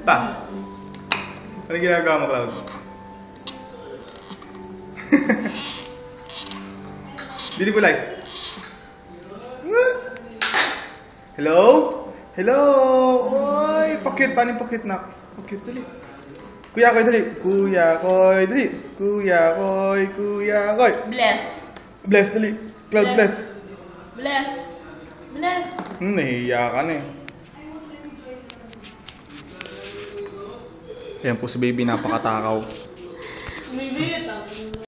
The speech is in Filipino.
Pa. Ano ginagawa mo, Cloud? Beautiful eyes. Hello? Hello? Oy, pakit. Paano yung pakit, nak? Pakit, dali. Kuya Koy, dali. Kuya Koy, dali. Kuya Koy, Kuya Koy. Bless. Bless, dali. Cloud, bless. Bless. Bless. Nahihiya ka na eh. Ayan po si baby, napakatakaw. May bita.